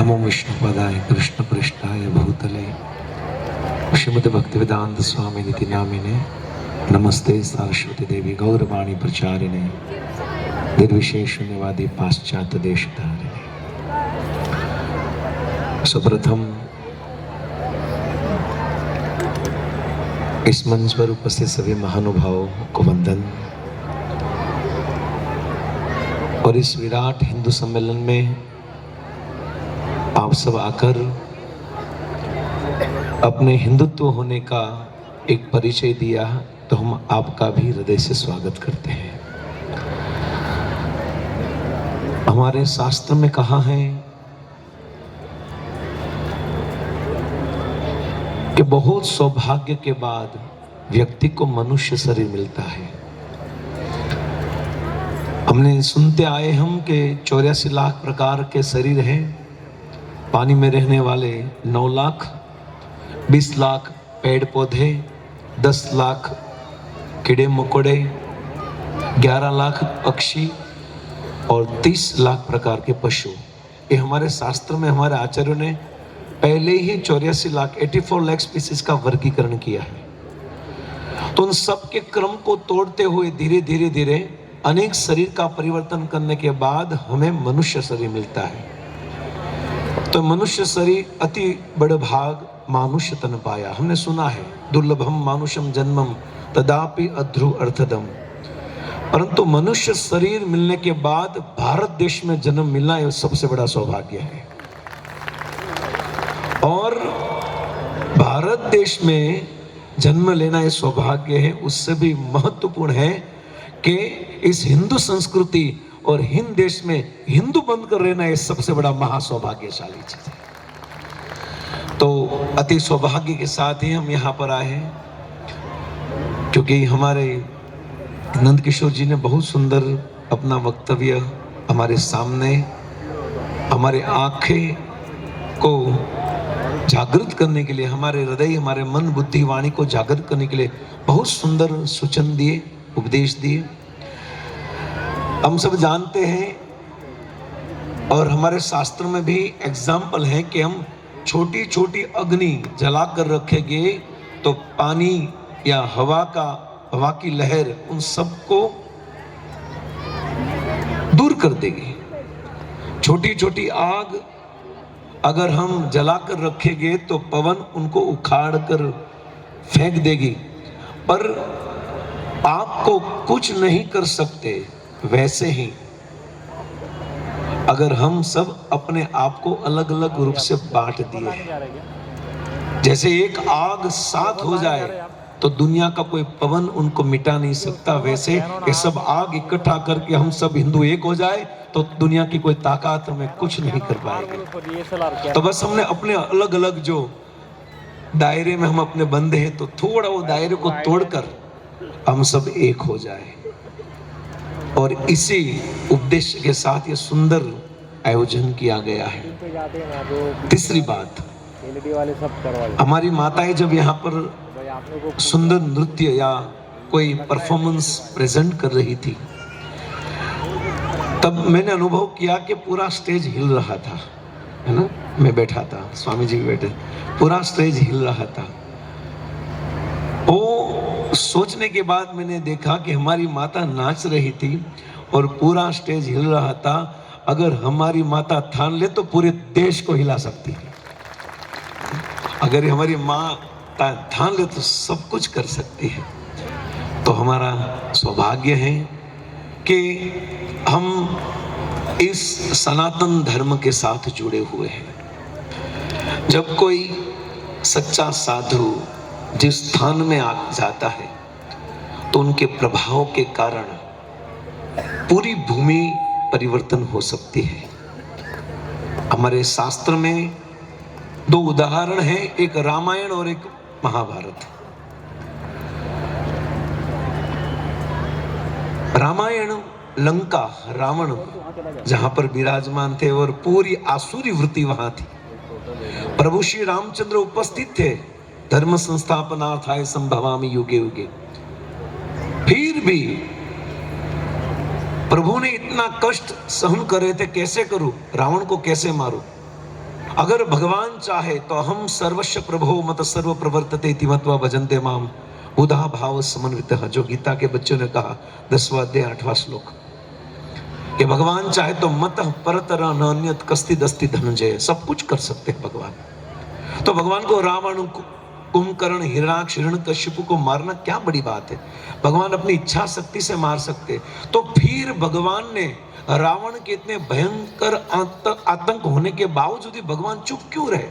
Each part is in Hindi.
नमो विष्णुपदाय कृष्णपृष्ठाय भूतले श्रीमद् भक्तिवेदांत स्वामी निति नामिने नमस्ते सरस्वती देवी गौरवाणी प्रचारिणे निर्विशेष शून्यवादी पाश्चात्य देशधारिणे। सर्वप्रथम इस मंच पर उपस्थित सभी महानुभावों को वंदन और इस विराट हिंदू सम्मेलन में आप सब आकर अपने हिंदुत्व होने का एक परिचय दिया, तो हम आपका भी हृदय से स्वागत करते हैं। हमारे शास्त्र में कहा है कि बहुत सौभाग्य के बाद व्यक्ति को मनुष्य शरीर मिलता है। हमने सुनते आए हम कि 84 लाख प्रकार के शरीर हैं। पानी में रहने वाले 9 लाख, 20 लाख पेड़ पौधे, 10 लाख कीड़े मकोड़े, 11 लाख पक्षी और 30 लाख प्रकार के पशु। ये हमारे शास्त्र में हमारे आचार्यों ने पहले ही 84 लाख 84 लाख स्पीसीज का वर्गीकरण किया है। तो उन सब के क्रम को तोड़ते हुए धीरे धीरे धीरे अनेक शरीर का परिवर्तन करने के बाद हमें मनुष्य शरीर मिलता है। तो मनुष्य शरीर अति बड़ भाग मानुष्य तन पाया। हमने सुना है दुर्लभम मानुषम जन्मम तदापि अध्रु अर्थदम। परंतु मनुष्य शरीर मिलने के बाद भारत देश में जन्म मिलना यह सबसे बड़ा सौभाग्य है। और भारत देश में जन्म लेना यह सौभाग्य है। उससे भी महत्वपूर्ण है कि इस हिंदू संस्कृति और हिंद देश में हिंदू बनकर रहना यह सबसे बड़ा महासौभाग्यशाली चीज है। तो अति सौभाग्य के साथ ही हम यहाँ पर आए हैं, क्योंकि हमारे नंद किशोर जी ने बहुत सुंदर अपना वक्तव्य हमारे सामने, हमारे आंखें को जागृत करने के लिए, हमारे हृदय, हमारे मन, बुद्धि, वाणी को जागृत करने के लिए बहुत सुंदर सूचन दिए, उपदेश दिए। हम सब जानते हैं और हमारे शास्त्र में भी एग्जाम्पल है कि हम छोटी छोटी अग्नि जलाकर रखेंगे तो पानी या हवा की लहर उन सबको दूर कर देगी। छोटी छोटी आग अगर हम जलाकर रखेंगे तो पवन उनको उखाड़ कर फेंक देगी। पर आपको कुछ नहीं कर सकते। वैसे ही अगर हम सब अपने आप को अलग अलग रूप से बांट दिए, जैसे एक आग 7 हो जाए तो दुनिया का कोई पवन उनको मिटा नहीं सकता, वैसे ये सब आग इकट्ठा करके हम सब हिंदू एक हो जाए तो दुनिया की कोई ताकत हमें कुछ नहीं कर पाएगी। तो बस हमने अपने अलग अलग जो दायरे में हम अपने बंधे हैं, तो थोड़ा वो दायरे को तोड़कर हम सब एक हो जाए। और इसी उद्देश्य के साथ ये सुंदर आयोजन किया गया है। तीसरी बात, हमारी माताएं जब यहाँ पर सुंदर नृत्य या कोई परफॉर्मेंस प्रेजेंट कर रही थी, तब मैंने अनुभव किया कि पूरा स्टेज हिल रहा था, है ना। मैं बैठा था, स्वामी जी बैठे, पूरा स्टेज हिल रहा था। वो सोचने के बाद मैंने देखा कि हमारी माता नाच रही थी और पूरा स्टेज हिल रहा था। अगर हमारी माता ठान ले तो पूरे देश को हिला सकती है। अगर हमारी माँ ठान ले तो सब कुछ कर सकती है। तो हमारा सौभाग्य है कि हम इस सनातन धर्म के साथ जुड़े हुए हैं। जब कोई सच्चा साधु जिस स्थान में आ जाता है तो उनके प्रभाव के कारण पूरी भूमि परिवर्तन हो सकती है। हमारे शास्त्र में 2 उदाहरण हैं, एक रामायण और एक महाभारत। रामायण लंका, रावण जहां पर विराजमान थे और पूरी आसुरी वृत्ति वहां थी। प्रभु श्री रामचंद्र उपस्थित थे, धर्म संस्थापनार्थाय संभवामि युगे युगे। फिर भी प्रभु ने इतना कष्ट सहन करे थे, कैसे करूं, रावण को कैसे मारूं। अगर भगवान चाहे तो हम सर्वस्व प्रभो मत सर्व प्रवर्तते इति मत्वा भजन्ते माम उदा भाव समन्वितः, जो गीता के बच्चों ने कहा 10वां अध्याय 8वां श्लोक, कि भगवान चाहे तो मत परतर नान्यत कस्तिद अस्ति धनंजय, सब कुछ कर सकते हैं भगवान। तो भगवान को रावण, कुंभकर्ण, हिरण्याक्ष, हिरण्यकशिपु को मारना क्या बड़ी बात है? भगवान अपनी इच्छा शक्ति से मार सकते। तो फिर भगवान ने रावण के इतने भयंकर आतंक होने के बावजूद भी भगवान चुप क्यों रहे?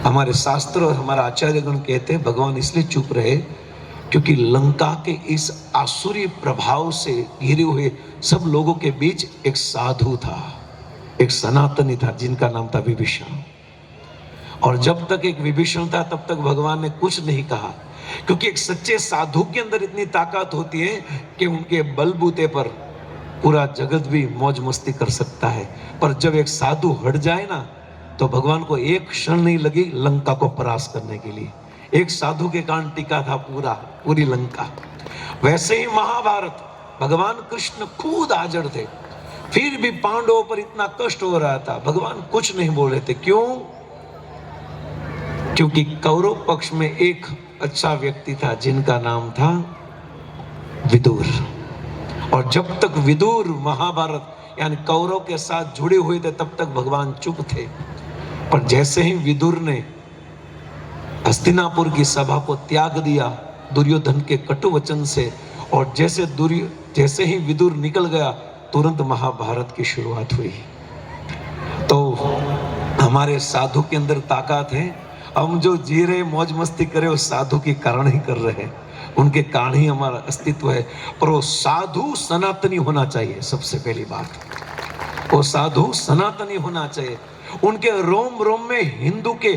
हमारे शास्त्र और हमारा आचार्यगण कहते हैं भगवान इसलिए चुप रहे क्योंकि लंका के इस आसुरी प्रभाव से घिरे हुए सब लोगों के बीच एक साधु था, एक सनातनी था, जिनका नाम था विभीषण। और जब तक एक विभीषण था तब तक भगवान ने कुछ नहीं कहा, क्योंकि एक सच्चे साधु के अंदर इतनी ताकत होती है कि उनके बलबूते पर पूरा जगत भी मौज मस्ती कर सकता है। पर जब एक साधु हट जाए ना, तो भगवान को एक क्षण नहीं लगी लंका को परास्त करने के लिए। एक साधु के कारण टिका था पूरी लंका। वैसे ही महाभारत, भगवान कृष्ण खुद हाजिर थे, फिर भी पांडवों पर इतना कष्ट हो रहा था, भगवान कुछ नहीं बोल रहे थे। क्यों? क्योंकि कौरव पक्ष में एक अच्छा व्यक्ति था जिनका नाम था विदुर। और जब तक विदुर महाभारत यानी कौरव के साथ जुड़े हुए थे तब तक भगवान चुप थे। पर जैसे ही विदुर ने हस्तिनापुर की सभा को त्याग दिया दुर्योधन के कटु वचन से, और जैसे ही विदुर निकल गया तुरंत महाभारत की शुरुआत हुई। तो हमारे साधु के अंदर ताकत है। हम जो जी रहे मौज मस्ती करे वो साधु के कारण ही कर रहे हैं, उनके कारण ही हमारा अस्तित्व है। पर वो साधु सनातनी होना चाहिए। सबसे पहली बात, वो साधु सनातनी होना चाहिए। उनके रोम रोम में हिंदू के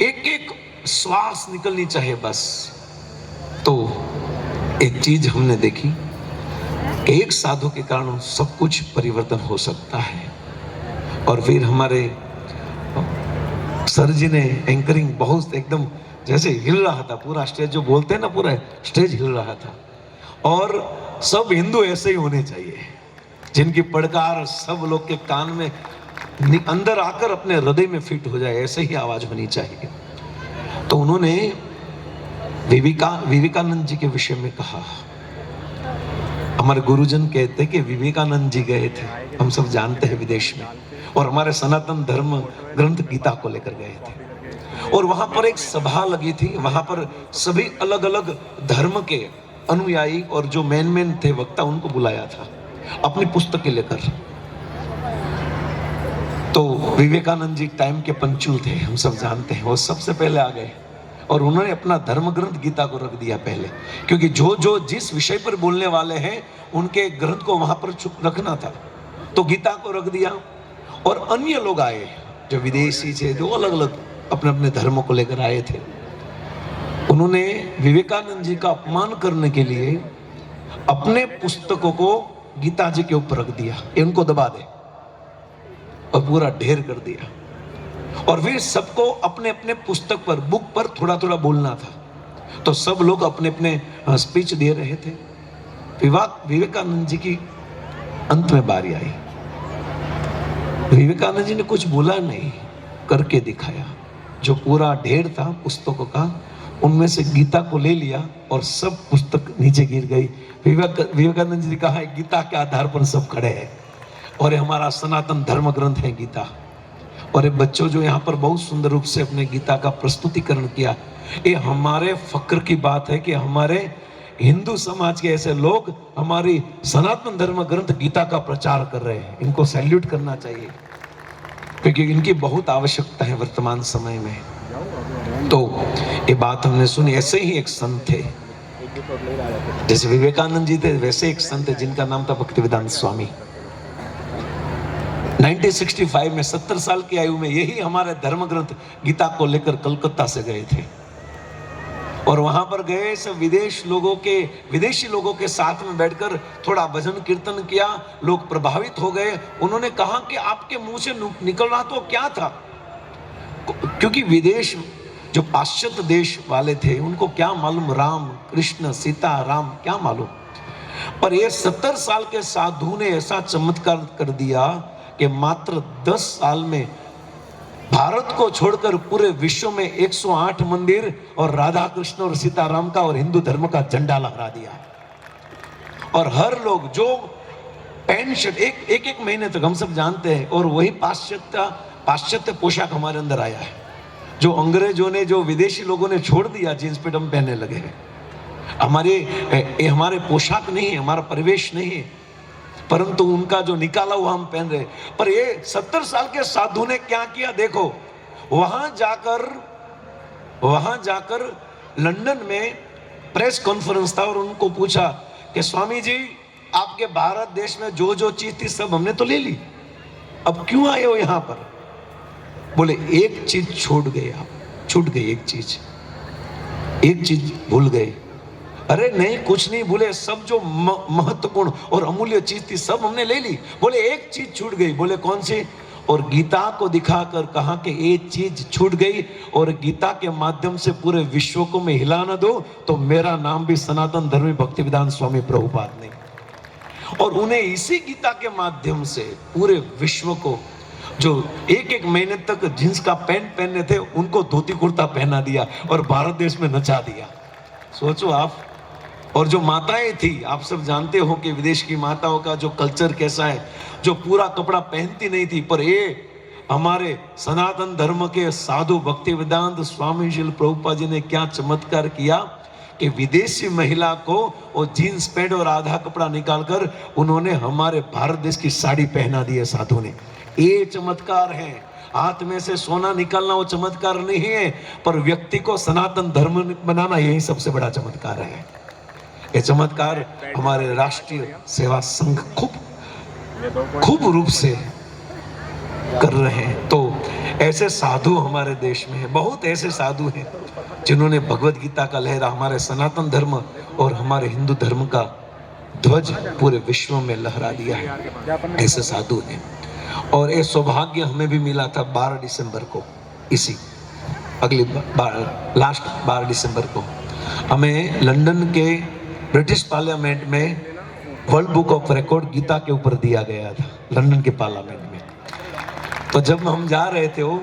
एक एक श्वास निकलनी चाहिए बस। तो एक चीज हमने देखी, एक साधु के कारण सब कुछ परिवर्तन हो सकता है। और फिर हमारे सर जी ने एंकरिंग बहुत एकदम जैसे हिल रहा था, पूरा स्टेज जो बोलते हैं ना, पूरा स्टेज हिल रहा था। और सब हिंदू ऐसे ही होने चाहिए, जिनकी पड़कार सब लोग के कान में अंदर आकर अपने हृदय में फिट हो जाए, ऐसे ही आवाज होनी चाहिए। तो उन्होंने विवेकानंद जी के विषय में कहा। हमारे गुरुजन कहते हैं कि विवेकानंद जी गए थे, हम सब जानते हैं, विदेश में, और हमारे सनातन धर्म ग्रंथ गीता को लेकर गए थे। और वहां पर एक सभा लगी थी, वहां पर सभी अलग अलग धर्म के अनुयायी और जो मेन थे वक्ता, उनको बुलाया था अपनी पुस्तकें लेकर। तो विवेकानंद जी टाइम के पंचुल थे, हम सब जानते हैं, वो सबसे पहले आ गए और उन्होंने अपना धर्म ग्रंथ गीता को रख दिया पहले, क्योंकि जो जिस विषय पर बोलने वाले हैं उनके ग्रंथ को वहां पर चुप रखना था। तो गीता को रख दिया और अन्य लोग आए जो विदेशी थे, जो अलग अलग अपने अपने धर्मों को लेकर आए थे। उन्होंने विवेकानंद जी का अपमान करने के लिए अपने पुस्तकों को गीता जी के ऊपर रख दिया, इनको दबा दे, और पूरा ढेर कर दिया। और फिर सबको अपने अपने पुस्तक पर, बुक पर थोड़ा थोड़ा बोलना था। तो सब लोग अपने अपने स्पीच दे रहे थे। विवेकानंद जी की अंत में बारी आई। विवेकानंद जी ने कुछ बोला नहीं, करके दिखाया। जो पूरा ढेर था पुस्तकों का, उनमें से गीता को ले लिया और सब पुस्तक नीचे गिर गई। विवेकानंद जी ने कहा, गीता के आधार पर सब खड़े हैं और ये हमारा सनातन धर्म ग्रंथ है गीता। और ये बच्चों जो यहाँ पर बहुत सुंदर रूप से अपने गीता का प्रस्तुतिकरण किया, ये हमारे फक्र की बात है कि हमारे हिंदू समाज के ऐसे लोग हमारी सनातन धर्म ग्रंथ गीता का प्रचार कर रहे हैं। इनको सैल्यूट करना चाहिए, क्योंकि इनकी बहुत आवश्यकता है वर्तमान समय में। तो ये बात हमने सुनी। ऐसे ही एक संत थे, जैसे विवेकानंद जी थे, वैसे एक संत है जिनका नाम था भक्तिवेदांत स्वामी। 1965 में 70 साल की आयु में यही हमारे धर्म ग्रंथ गीता को लेकर कलकत्ता से गए थे। और वहां पर गए सब विदेशी लोगों के साथ में बैठकर थोड़ा भजन कीर्तन किया। लोग प्रभावित हो गए। उन्होंने कहा कि आपके मुंह से निकल रहा तो क्या था, क्योंकि विदेश जो पाश्चात्य देश वाले थे उनको क्या मालूम, राम कृष्ण सीता राम क्या मालूम। पर ये 70 साल के साधु ने ऐसा चमत्कार कर दिया कि मात्र 10 साल में भारत को छोड़कर पूरे विश्व में 108 मंदिर और राधा कृष्ण और सीताराम का और हिंदू धर्म का झंडा लहरा दिया। और हर लोग जो पैंट शर्ट एक महीने तक हम सब जानते हैं, और वही पाश्चात्य पोशाक हमारे अंदर आया है, जो अंग्रेजों ने, जो विदेशी लोगों ने छोड़ दिया, जींस पैंट हम पहनने लगे हैं। हमारे पोशाक नहीं है, हमारा परिवेश नहीं है, परंतु उनका जो निकाला हुआ हम पहन रहे। पर ये 70 साल के साधु ने क्या किया देखो, वहां जाकर लंदन में प्रेस कॉन्फ्रेंस था और उनको पूछा कि स्वामी जी, आपके भारत देश में जो जो चीज थी सब हमने तो ले ली, अब क्यों आए हो यहां पर? बोले एक चीज छूट गई, आप छूट गई एक चीज भूल गए। अरे नहीं, कुछ नहीं भूले, सब जो महत्वपूर्ण और अमूल्य चीज थी सब हमने ले ली। बोले एक चीज छूट गई। बोले कौन सी? और गीता को दिखाकर कहा कि एक चीज छूट गई, और गीता के माध्यम से पूरे विश्व को मैं हिला न दूं तो मेरा नाम भी सनातन धर्मी भक्तिवेदांत स्वामी प्रभुपाद नहीं। और उन्हें इसी गीता के माध्यम से पूरे विश्व को, जो एक महीने तक जींस का पैंट पहनने थे, उनको धोती कुर्ता पहना दिया और भारत देश में नचा दिया। सोचो आप। और जो माताएं थी, आप सब जानते हो कि विदेश की माताओं का जो कल्चर कैसा है, जो पूरा कपड़ा पहनती नहीं थी, पर ये हमारे सनातन धर्म के साधु भक्तिवेदांत स्वामी श्री प्रभुपाद जी ने क्या चमत्कार किया कि विदेशी महिला को वो जीन्स पैंट और आधा कपड़ा निकालकर उन्होंने हमारे भारत देश की साड़ी पहना दी है साधु ने। ये चमत्कार है। हाथ में से सोना निकालना वो चमत्कार नहीं है, पर व्यक्ति को सनातन धर्म बनाना यही सबसे बड़ा चमत्कार है। ये चमत्कार हमारे राष्ट्रीय सेवा संघ खूब रूप से कर रहे हैं। तो ऐसे साधु हमारे देश में है, बहुत ऐसे साधु हैं जिन्होंने भगवत गीता का लहरा, हमारे सनातन धर्म और हमारे हिंदू धर्म का ध्वज पूरे विश्व में लहरा दिया है। ऐसे साधु हैं। और ये सौभाग्य हमें भी मिला था 12 दिसंबर को, इसी अगली लास्ट 12 दिसंबर को हमें लंदन के ब्रिटिश पार्लियामेंट में world book of record Gita के ऊपर दिया गया था, लंदन के पार्लियामेंट में। तो जब हम जा रहे थे वो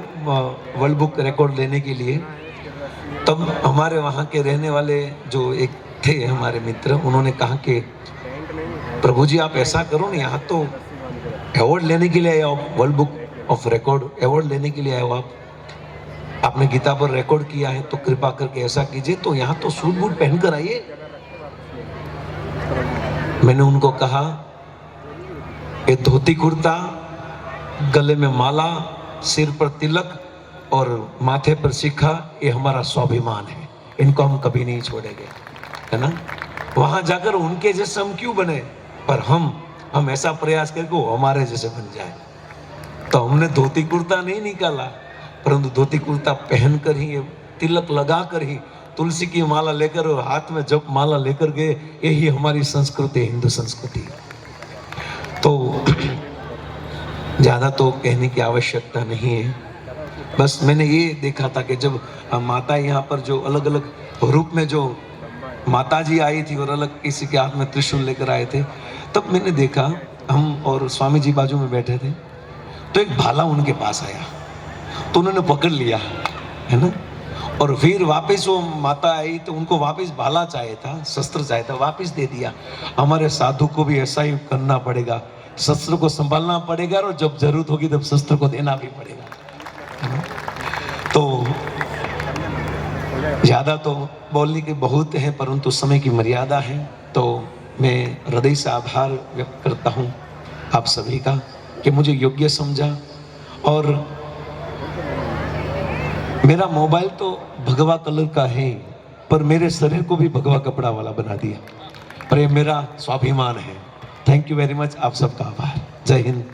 वर्ल्ड बुक रिकॉर्ड लेने के लिए, तब हमारे वहाँ के रहने वाले जो एक थे हमारे मित्र, उन्होंने कहा कि प्रभु जी आप ऐसा करो ना, यहाँ तो अवार्ड लेने के लिए आए हो, world book of record award लेने के लिए आए हो, आपने गीता पर रिकॉर्ड किया है, तो कृपा करके ऐसा कीजिए, तो यहाँ तो सूट बूट पहन कर आइए। मैंने उनको कहा, ये धोती कुर्ता, गले में माला, सिर पर तिलक और माथे पर शिखा, ये हमारा स्वाभिमान है, इनको हम कभी नहीं छोड़ेंगे, है ना। वहां जाकर उनके जैसे हम क्यों बने, पर हम ऐसा प्रयास करके वो हमारे जैसे बन जाए। तो हमने धोती कुर्ता नहीं निकाला, परंतु धोती कुर्ता पहनकर ही, तिलक लगाकर ही, तुलसी की माला लेकर और हाथ में जप माला लेकर गए। यही हमारी संस्कृति, हिंदू संस्कृति। तो ज्यादा तो कहने की आवश्यकता नहीं है। बस मैंने ये देखा था कि जब माता यहाँ पर जो अलग अलग रूप में जो माता जी आई थी और अलग किसी के हाथ में त्रिशूल लेकर आए थे, तब मैंने देखा, हम और स्वामी जी बाजू में बैठे थे, तो एक भाला उनके पास आया, तो उन्होंने पकड़ लिया, है ना। और फिर वापस वो माता आई तो उनको वापस भाला चाहिए था, शस्त्र चाहिए था, वापस दे दिया। हमारे साधु को भी ऐसा ही करना पड़ेगा, शस्त्र को संभालना पड़ेगा और जब जरूरत होगी तब शस्त्र को देना भी पड़ेगा। तो ज्यादा तो बोलने के बहुत है, परंतु समय की मर्यादा है। तो मैं हृदय से आभार व्यक्त करता हूँ आप सभी का कि मुझे योग्य समझा। और मेरा मोबाइल तो भगवा कलर का है, पर मेरे शरीर को भी भगवा कपड़ा वाला बना दिया, पर ये मेरा स्वाभिमान है। थैंक यू वेरी मच, आप सबका आभार। जय हिंद।